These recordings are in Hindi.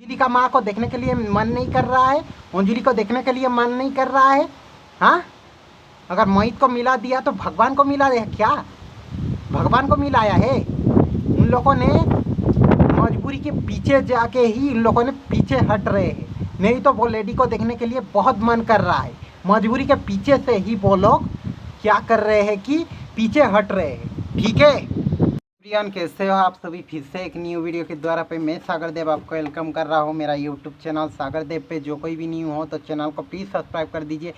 अंजलि का माँ को देखने के लिए मन नहीं कर रहा है। अंजलि को देखने के लिए मन नहीं कर रहा है। हाँ, अगर मोहित को मिला दिया तो भगवान को मिला है क्या? भगवान को मिलाया है। उन लोगों ने मजबूरी के पीछे जाके ही इन लोगों ने पीछे हट रहे हैं, नहीं तो वो लेडी को देखने के लिए बहुत मन कर रहा है। मजबूरी के पीछे से ही वो लोग क्या कर रहे हैं कि पीछे हट रहे हैं। ठीक है प्रियन, कैसे हो आप सभी? फिर से एक न्यू वीडियो के द्वारा पे मैं सागर देव आपको वेलकम कर रहा हूँ मेरा यूट्यूब चैनल सागर देव पे। जो कोई भी न्यू हो तो चैनल को प्लीज़ सब्सक्राइब कर दीजिए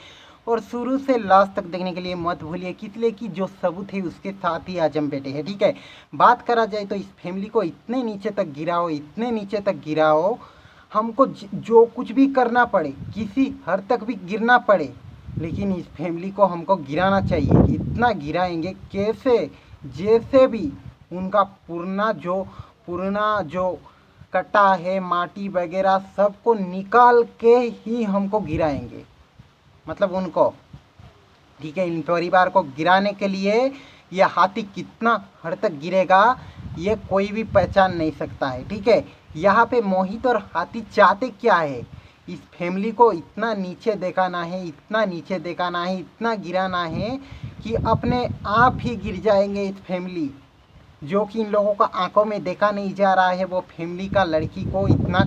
और शुरू से लास्ट तक देखने के लिए मत भूलिए, किसलिए कि जो सबूत है उसके साथ ही आज हम बैठे हैं। ठीक है, बात करा जाए तो इस फैमिली को इतने नीचे तक गिराओ, इतने नीचे तक गिराओ, हमको जो कुछ भी करना पड़े, किसी हद तक भी गिरना पड़े, लेकिन इस फैमिली को हमको गिराना चाहिए। इतना गिराएंगे कैसे, जैसे भी उनका पुराना जो कटा है, माटी वगैरह सबको निकाल के ही हमको गिराएंगे, मतलब उनको। ठीक है, इन परिवार को गिराने के लिए यह हाथी कितना हद तक गिरेगा ये कोई भी पहचान नहीं सकता है। ठीक है, यहाँ पे मोहित और हाथी चाहते क्या है? इस फैमिली को इतना नीचे दिखाना है, इतना नीचे दिखाना है, इतना गिराना है कि अपने आप ही गिर जाएंगे इस फैमिली। जो कि इन लोगों का आंखों में देखा नहीं जा रहा है, वो फैमिली का लड़की को इतना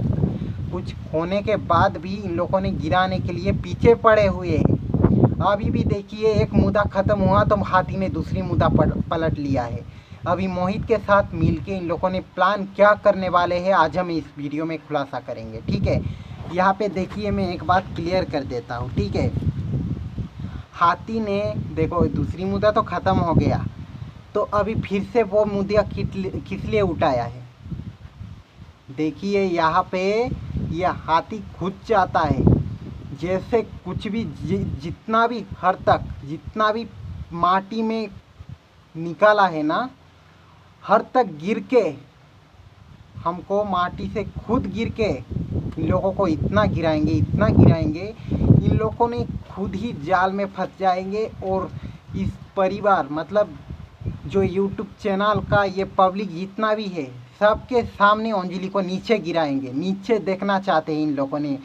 कुछ होने के बाद भी इन लोगों ने गिराने के लिए पीछे पड़े हुए हैं। अभी भी देखिए, एक मुद्दा ख़त्म हुआ तो हाथी ने दूसरी मुद्दा पलट लिया है। अभी मोहित के साथ मिलके इन लोगों ने प्लान क्या करने वाले हैं आज हम इस वीडियो में खुलासा करेंगे। ठीक है, यहाँ पे देखिए मैं एक बात क्लियर कर देता हूँ। ठीक है, हाथी ने देखो दूसरी मुद्दा तो ख़त्म हो गया, तो अभी फिर से वो मुद्दा किस लिए उठाया है? देखिए यहाँ पे यह हाथी खुद चाहता है, जैसे कुछ भी जितना भी हद तक जितना भी माटी में निकाला है ना, हर तक गिर के हमको माटी से खुद गिर के इन लोगों को इतना गिराएंगे, इतना गिराएंगे, इन लोगों ने खुद ही जाल में फंस जाएंगे। और इस परिवार मतलब जो यूट्यूब चैनल का ये पब्लिक जितना भी है, सबके सामने अंजलि को नीचे गिराएंगे। नीचे देखना चाहते हैं इन लोगों ने,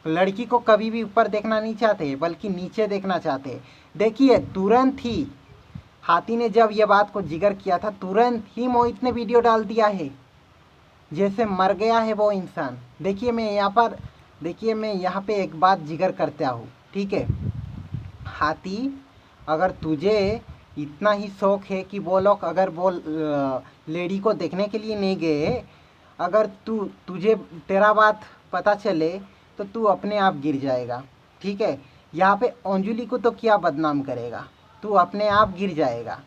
लड़की को कभी भी ऊपर देखना नहीं चाहते बल्कि नीचे देखना चाहते हैं। देखिए तुरंत ही हाथी ने जब ये बात को जिक्र किया था, तुरंत ही मोहित ने वीडियो डाल दिया है जैसे मर गया है वो इंसान। देखिए मैं यहाँ पे एक बात जिक्र करता हूँ। ठीक है, हाथी अगर तुझे इतना ही शौक है कि वो लोग अगर वो लेडी को देखने के लिए नहीं गए, अगर तुझे तेरा बात पता चले तो तू अपने आप गिर जाएगा। ठीक है, यहाँ पे अंजलि को तो क्या बदनाम करेगा, तू अपने आप गिर जाएगा।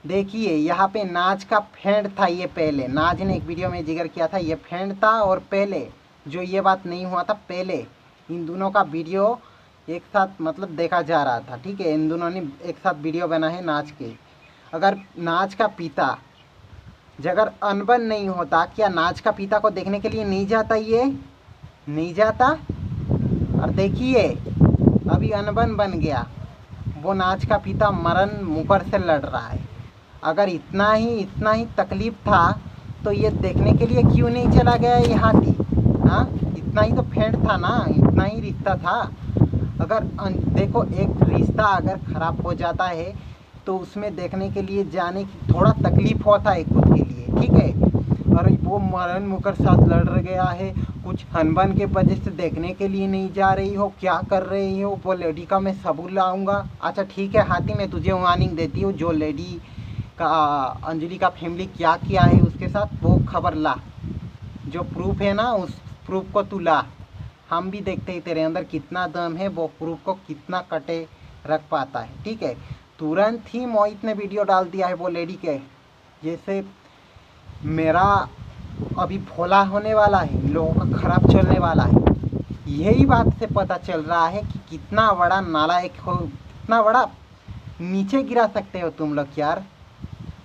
देखिए यहाँ पे नाज का फ्रेंड था, ये पहले नाज ने एक वीडियो में जिक्र किया था, ये फ्रेंड था। और पहले जो ये बात नहीं हुआ था, पहले इन दोनों का वीडियो एक साथ मतलब देखा जा रहा था। ठीक है, इन दोनों ने एक साथ वीडियो बना है नाच के। अगर नाच का पिता अगर अनबन नहीं होता, क्या नाच का पिता को देखने के लिए नहीं जाता? ये नहीं जाता। और देखिए अभी अनबन बन गया, वो नाच का पिता मरण मुकर से लड़ रहा है। अगर इतना ही तकलीफ था तो ये देखने के लिए क्यों नहीं चला गया ये हाथी? हाँ, इतना ही तो फ्रेंड था ना, इतना ही रिश्ता था। अगर देखो एक रिश्ता अगर ख़राब हो जाता है तो उसमें देखने के लिए जाने की थोड़ा तकलीफ होता है खुद के लिए। ठीक है, और वो मरण मुकर साथ लड़ गया है, कुछ अनबन के वजह से देखने के लिए नहीं जा रही हो, क्या कर रही हो? वो लेडी का मैं सबूत लाऊंगा। अच्छा ठीक है हाथी, मैं तुझे वार्निंग देती हूँ, जो लेडी का अंजलि का फैमिली क्या किया है उसके साथ, वो खबर ला, जो प्रूफ है ना उस प्रूफ को तू ला। हम भी देखते हैं तेरे अंदर कितना दम है, वो प्रूफ को कितना कटे रख पाता है। ठीक है, तुरंत ही मोहित ने वीडियो डाल दिया है वो लेडी के, जैसे मेरा अभी भोला होने वाला है, इन लोगों का खराब चलने वाला है। यही बात से पता चल रहा है कि कितना बड़ा नालायक हो, कितना बड़ा नीचे गिरा सकते हो तुम लोग यार।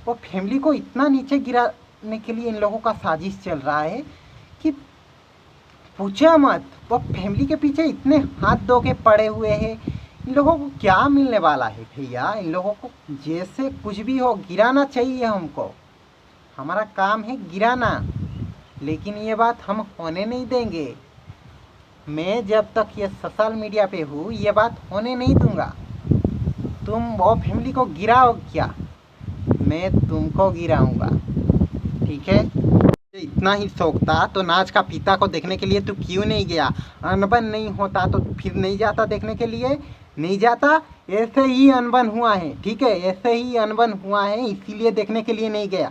वो फैमिली को इतना नीचे गिराने के लिए इन लोगों का साजिश चल रहा है कि पूछो मत। वो फैमिली के पीछे इतने हाथ धो के पड़े हुए हैं। इन लोगों को क्या मिलने वाला है भैया? इन लोगों को जैसे कुछ भी हो गिराना चाहिए हमको, हमारा काम है गिराना। लेकिन ये बात हम होने नहीं देंगे। मैं जब तक ये सोशल मीडिया पे हूँ ये बात होने नहीं दूंगा। तुम वो फैमिली को गिराओ क्या, मैं तुमको गिराऊंगा, ठीक है। इतना ही शौक था तो नाच का पिता को देखने के लिए तू क्यों नहीं गया? अनबन नहीं होता तो फिर नहीं जाता देखने के लिए, नहीं जाता। ऐसे ही अनबन हुआ है, ठीक है, ऐसे ही अनबन हुआ है, इसीलिए देखने के लिए नहीं गया।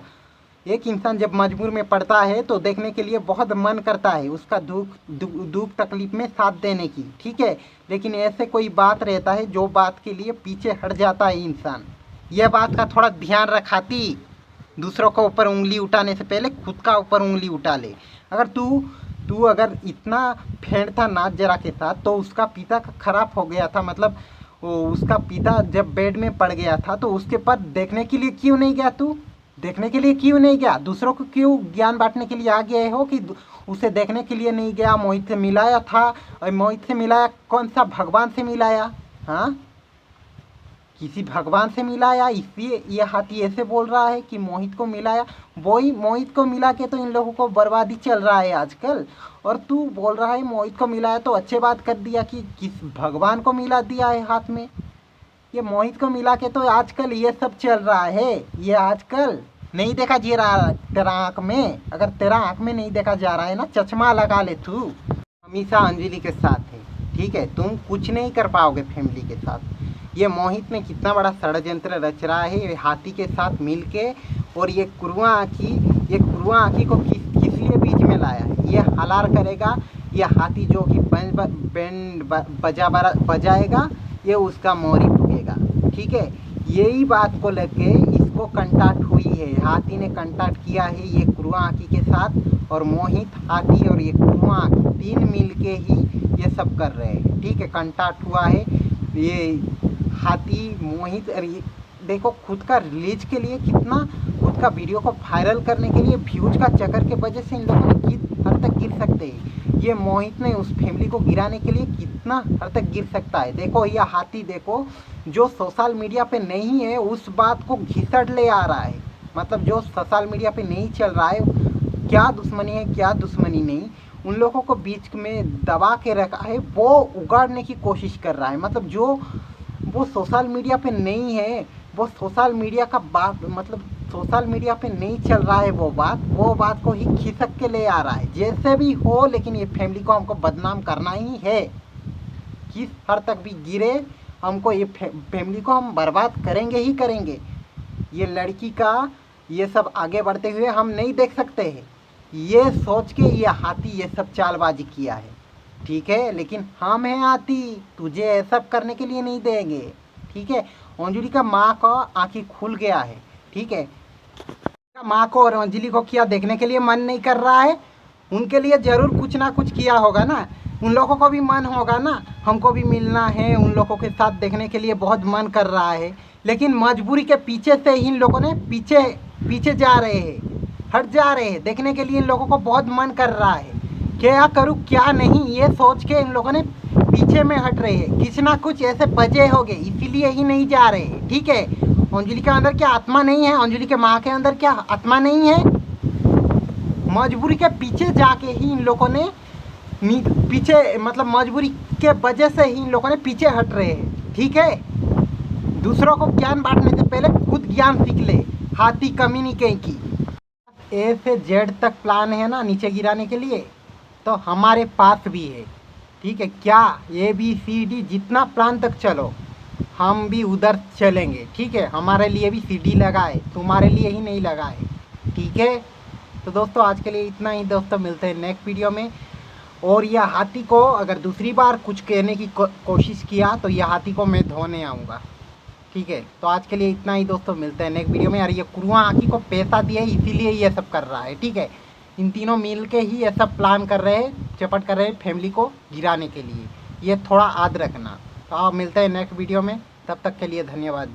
एक इंसान जब मजबूर में पड़ता है तो देखने के लिए बहुत मन करता है उसका दुख तकलीफ में साथ देने की, ठीक है। लेकिन ऐसे कोई बात रहता है जो बात के लिए पीछे हट जाता है इंसान। यह बात का थोड़ा ध्यान रखाती, दूसरों को ऊपर उंगली उठाने से पहले खुद का ऊपर उंगली उठा ले। अगर तू अगर इतना फेंड था नाच जरा के साथ तो उसका पिता खराब हो गया था, मतलब उसका पिता जब बेड में पड़ गया था तो उसके पास देखने के लिए क्यों नहीं गया? तू देखने के लिए क्यों नहीं गया? दूसरों को क्यों ज्ञान बांटने के लिए आ गए हो कि उसे देखने के लिए नहीं गया? मोहित से मिलाया था, और मोहित से मिलाया कौन सा भगवान से मिलाया? हाँ, किसी भगवान से मिलाया, इसलिए ये हाथी ऐसे बोल रहा है कि मोहित को मिलाया। वही मोहित को मिला के तो इन लोगों को बर्बादी चल रहा है आजकल, और तू बोल रहा है मोहित को मिलाया, तो अच्छे बात कर दिया कि किस भगवान को मिला दिया है हाथ में। ये मोहित को मिला के तो आजकल ये सब चल रहा है। ये आजकल नहीं देखा जा रहा तेरा आँख में, अगर तेरा आँख में नहीं देखा जा रहा है ना, चश्मा लगा ले तू। हमेशा अंजलि के साथ है, ठीक है, तुम कुछ नहीं कर पाओगे फैमिली के साथ। ये मोहित ने कितना बड़ा षड्यंत्र रच रहा है ये हाथी के साथ मिलके, और ये कुरुआ आँखी को किस लिए बीच में लाया है? ये हलार करेगा, ये हाथी जो कि बैंड बजाएगा, ये उसका मोरी फूकेगा, ठीक है। यही बात को लेके इसको कंटाक्ट हुई है, हाथी ने कंटाक्ट किया है ये कुरुआ आँखी के साथ, और मोहित, हाथी और ये कुरुआ आँखी तीन मिलके ही ये सब कर रहे हैं, ठीक है। कंटाक्ट हुआ है ये हाथी, मोहित, और ये देखो खुद का रिलीज के लिए कितना, खुद का वीडियो को वायरल करने के लिए व्यूज का चक्कर के वजह से इन लोगों ने किस हद तक गिर सकते हैं। ये मोहित ने उस फैमिली को गिराने के लिए कितना हद तक गिर सकता है। देखो ये हाथी, देखो जो सोशल मीडिया पे नहीं है उस बात को घिसट ले आ रहा है, मतलब जो सोशल मीडिया पे नहीं चल रहा है, क्या दुश्मनी है क्या दुश्मनी नहीं, उन लोगों को बीच में दबा के रखा है, वो उगाड़ने की कोशिश कर रहा है। मतलब जो वो सोशल मीडिया पे नहीं है, वो सोशल मीडिया का बात, मतलब सोशल मीडिया पे नहीं चल रहा है वो बात को ही खिसक के ले आ रहा है। जैसे भी हो, लेकिन ये फैमिली को हमको बदनाम करना ही है, किस हद तक भी गिरे हमको ये फैमिली को हम बर्बाद करेंगे ही करेंगे। ये लड़की का ये सब आगे बढ़ते हुए हम नहीं देख सकते हैं, ये सोच के ये हाथी ये सब चालबाजी किया है, ठीक है। लेकिन हम हैं हाथी, तुझे ये सब करने के लिए नहीं देंगे, ठीक है। अंजलि का माँ का आँखें खुल गया है, ठीक है। माँ को और अंजलि को क्या देखने के लिए मन नहीं कर रहा है? उनके लिए ज़रूर कुछ ना कुछ किया होगा ना, उन लोगों को भी मन होगा ना, हमको भी मिलना है, उन लोगों के साथ देखने के लिए बहुत मन कर रहा है। लेकिन मजबूरी के पीछे से इन लोगों ने पीछे जा रहे हैं, हट जा रहे हैं। देखने के लिए इन लोगों को बहुत मन कर रहा है, क्या करूँ क्या नहीं ये सोच के इन लोगों ने पीछे में हट रहे हैं। किसी ना कुछ ऐसे बजे हो गए, इसीलिए ही नहीं जा रहे हैं, ठीक है। अंजलि के अंदर क्या आत्मा नहीं है? अंजलि के माँ के अंदर क्या आत्मा नहीं है? मजबूरी के पीछे जाके ही इन लोगों ने पीछे, मतलब मजबूरी के वजह से ही इन लोगों ने पीछे हट रहे हैं, ठीक है। दूसरों को ज्ञान बांटने से पहले खुद ज्ञान सीख ले, हाथी कमी नहीं कहीं की। ए से जेड तक प्लान है ना नीचे गिराने के लिए, तो हमारे पास भी है, ठीक है। क्या ABCD जितना प्लान तक चलो, हम भी उधर चलेंगे, ठीक है। हमारे लिए भी CD लगा है, तुम्हारे लिए ही नहीं लगा है, ठीक है। तो दोस्तों आज के लिए इतना ही दोस्तों, मिलते हैं नेक्स्ट वीडियो में। और यह हाथी को अगर दूसरी बार कुछ कहने की कोशिश किया तो यह हाथी को मैं धोने आऊँगा, ठीक है। तो आज के लिए इतना ही दोस्तों, मिलते हैं नेक्स्ट वीडियो में। और ये कुरुआ आँखी को पैसा दिए इसीलिए ये सब कर रहा है, ठीक है। इन तीनों मिल के ही ये सब प्लान कर रहे हैं, चपट कर रहे हैं फैमिली को गिराने के लिए, ये थोड़ा याद रखना। तो आप मिलते हैं नेक्स्ट वीडियो में, तब तक के लिए धन्यवाद।